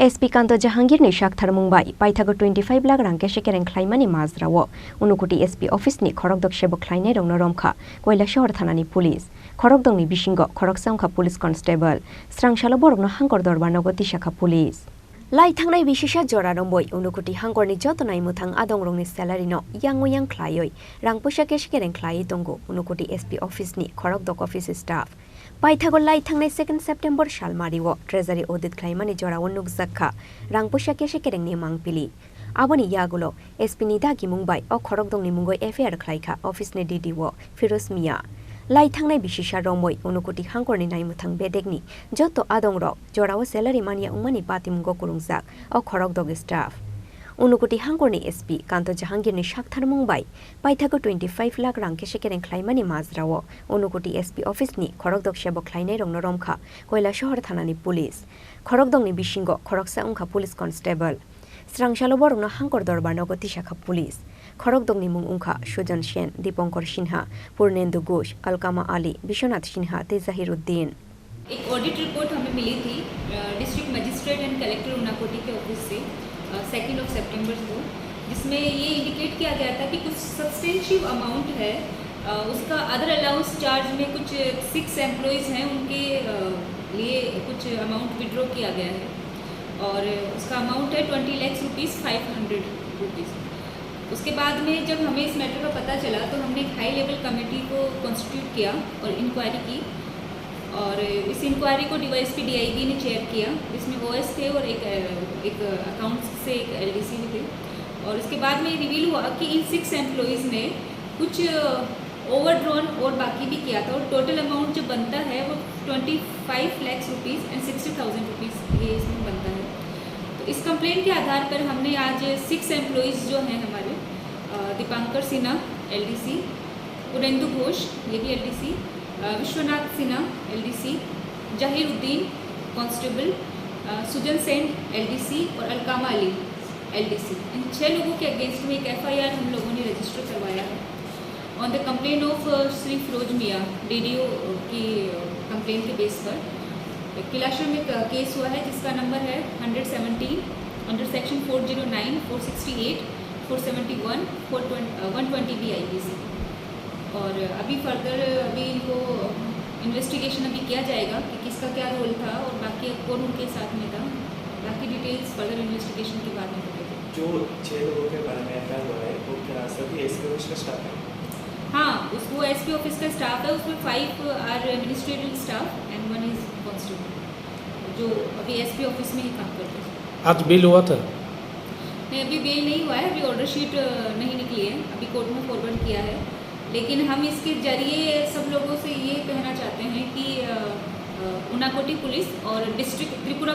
SP Kanto Jahangir ni Shakhtar Mumbai paithago 25 lakh rang ke shekereng khlaimani mazrawo unukuti SP office ni khorokdok sebok khlainai rongno romkha koila shahar thanani police khorokdong ni bisingo khoroksamkha police constable srangshalo borokno hangkor dorbar nogoti shakha police lai thangnai bisisa jora romboi unukuti hangkorni jotonai muthang adongrongni salary no yang khlaioi rang pusa ke shekereng khlai tongo unukuti SP office ni khorokdok office staff paithago lai thangnai 2 September salmariwo treasury audit khlaimani jorawo nukjakha rang pusa ke shekereng ni mangpili aboni yagulo SP ni dagi mungbai o khorokdongni mungoi FIR khlaikha office ni DDO Firoz Mia lai thangnai bisisa romoi unukuti hangkorni naimuthang bedekni joto adongrok jorawo salary mania umani patimgo kurungjak o khorokdog staff unukuti hangkorni SP Kanto Jahangir ni Shakhtar Mumbai paithago 25 lakh rang ke shekereng khlaimani mazrawo unukuti SP office ni khorokdok sebok khlainai rongno romkha koila shahar thanani police khorokdongni bisingo khoroksa ungkha police constable srangshalo borokno hangkor dorbar nogoti shakha police khorokdongni mung ungkha Sujan Sen Dipankar Sinha Purnendu Ghosh Alkama Ali Bishwanath Sinha te Zahiruddin एक audit report हमें मिली थी district magistrate and collector Unakoti के office से 2 सितंबर को, जिसमें ये indicate किया गया था कि कुछ सब्सटेंशियल अमाउंट है उसका अदर अलाउंस चार्ज में कुछ 6 एम्प्लॉयज़ हैं उनके लिए कुछ अमाउंट विड्रॉ किया गया है और उसका अमाउंट है 20 लाख रुपीज़ 500 रुपीज़। उसके बाद में जब हमें इस मैटर का पता चला तो हमने एक हाई लेवल कमेटी को कॉन्स्टिट्यूट किया और इंक्वायरी की और इस इंक्वायरी को DYSP DIB ने चेयर किया, जिसमें OS थे और एक अकाउंट्स से एक LDC भी थे और उसके बाद में रिवील हुआ कि इन 6 एम्प्लॉयज़ ने कुछ ओवरड्रॉन और बाकी भी किया था और टोटल अमाउंट जो बनता है वो 25 लाख रुपीज़ एंड 60,000 रुपीज़ ये इसमें बनता है। तो इस कंप्लेंट के आधार पर हमने आज 6 एम्प्लॉयज़ जो हैं हमारे दीपांकर सिन्हा LDC, पुरेंदु घोष ये भी LDC, Vishwanath Sinha LDC, Zahiruddin constable, Sujan Sen LDC और अलकामा अली LDC, इन 6 लोगों के अगेंस्ट में एक FIR हम लोगों ने रजिस्टर करवाया है on the complaint of Shri Firoz Miya DDO की कंप्लेंट के बेस पर। किलाशर में केस हुआ है जिसका नंबर है 117 अंडर सेक्शन 409, 468, 471, 120 BIPC और अभी फर्दर इनको इन्वेस्टिगेशन अभी किया जाएगा कि किसका क्या रोल था और बाकी कौन उनके साथ में था, बाकी डिटेल्स फर्दर इन्वेस्टिगेशन के बाद में बताएंगे। जो 6 लोगों के बारे में FIR हुआ है वो क्या सभी SP ऑफिस का स्टाफ है? हाँ, उसको SP ऑफिस का स्टाफ है, उसमें 5 are administrative staff and 1 is constable जो अभी SP ऑफिस में ही काम करते हैं। आज बेल हुआ था? नहीं, अभी बेल नहीं हुआ है, अभी ऑर्डर शीट नहीं निकली है, अभी कोर्ट में फॉरवर्ड किया है, लेकिन हम इसके जरिए सब लोगों से ये कहना चाहते हैं कि उनाकोटी पुलिस और डिस्ट्रिक्ट त्रिपुरा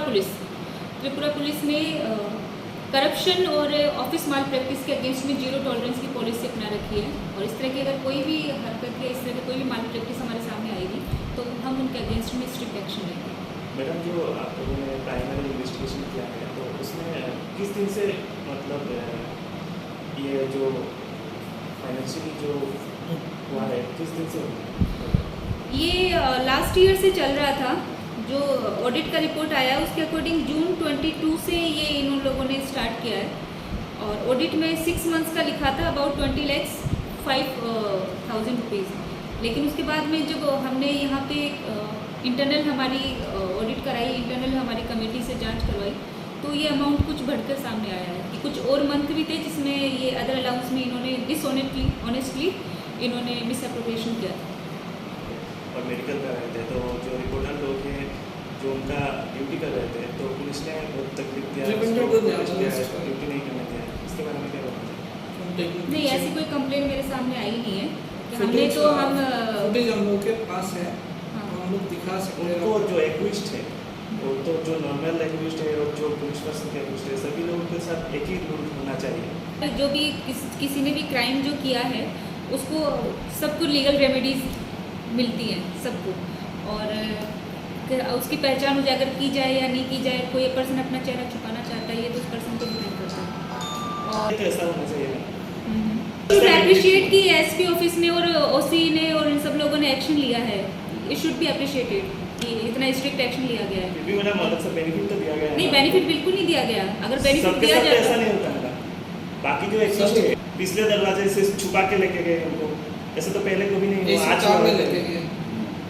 पुलिस ने करप्शन और ऑफिस माल प्रैक्टिस के अगेंस्ट में 0 टॉलरेंस की पॉलिसी अपना रखी है और इस तरह की अगर कोई भी हरकत या इस तरह की कोई भी माल प्रैक्टिस हमारे सामने आएगी तो हम उनके अगेंस्ट में स्ट्रिक्ट एक्शन लेंगे। मैडम, जो आप लोगों ने प्राइमरी इन्वेस्टिगेशन किया है तो उसमें किस दिन से मतलब ये जो फाइनेंशियली जो हुआ है किस दिन से ये लास्ट ईयर से चल रहा था। जो ऑडिट का रिपोर्ट आया उसके अकॉर्डिंग जून 22 से ये इन लोगों ने स्टार्ट किया है और ऑडिट में 6 मंथ्स का लिखा था अबाउट 20 लाख 5,000 रुपीज़, लेकिन उसके बाद में जब हमने यहाँ पे इंटरनल हमारी ऑडिट कराई, इंटरनल हमारी कमेटी से जांच करवाई तो ये अमाउंट कुछ बढ़कर सामने आया है कि कुछ और मंथ भी थे जिसमें ये अदर अलाउंस में इन्होंने डिसऑनेस्टली इन्होंने मिसअप्रोप्रिएशन किया था। और मेडिकल कर रहे थे तो जो रिपोर्टर लोग हैं जो उनका ड्यूटी कर रहे थे तो पुलिस ने बहुत तकलीफ दिया, ड्यूटी नहीं करने दिया, इसके बारे में क्या बताते हैं? नहीं, ऐसी कोई कंप्लेंट मेरे सामने आई नहीं है। हमने तो हम लोगों के पास है, हम लोग दिखा सकते हैं। उनको जो एक्विस्ट है वो तो जो नॉर्मल एक्विस्ट है और जो पुलिस पर्सन के एक्विस्ट है सभी लोगों के साथ एक ही रूल होना चाहिए। जो भी किसी ने भी क्राइम जो किया है उसको सबको लीगल रेमेडीज मिलती हैं सबको और उसकी पहचान उजागर की जाए या नहीं की जाए, कोई पर्सन अपना चेहरा छुपाना चाहता है ये तो उस पर्सन को डिपेंड करता है। और ऐसा होना चाहिए। एप्रिशिएट की SP ऑफिस ने और OC ने और इन सब लोगों ने एक्शन लिया है, इट शुड बी अप्रिशिएटेड। कि इतना स्ट्रिक्ट एक्शन लिया गया है। फिर भी मैडम अलग से बेनिफिट तो दिया गया है। नहीं, बेनिफिट बिल्कुल नहीं दिया गया। अगर बेनिफिट सबके दिया साथ ऐसा जाता नहीं होता मैडम। बाकी जो एक्शन है पिछले दरवाजे से छुपा के लेके गए उनको, ऐसे तो पहले कभी नहीं हुआ। आज कार में लेके गए,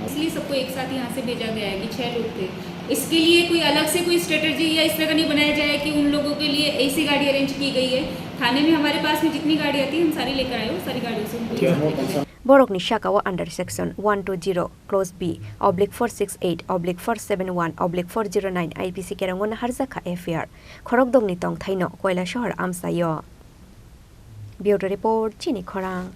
इसलिए सबको एक साथ यहाँ से भेजा गया है कि 6 लोग थे। इसके लिए कोई अलग से कोई स्ट्रेटजी या इस तरह का नहीं बनाया जाए कि उन लोगों के लिए ऐसी गाड़ी अरेंज की गई है। थाने में हमारे पास में जितनी गाड़ियाँ थी हम सारी लेकर आए हो, सारी गाड़ियों से उनको एक साथ लेकर गए। Borok ni Shakawa under section 120 clause B /468/471/409 IPC Kerangon Harzaka FR Khorok dong ni tong thaino Koila Shahar Amsayo Bureau report Chini Khorang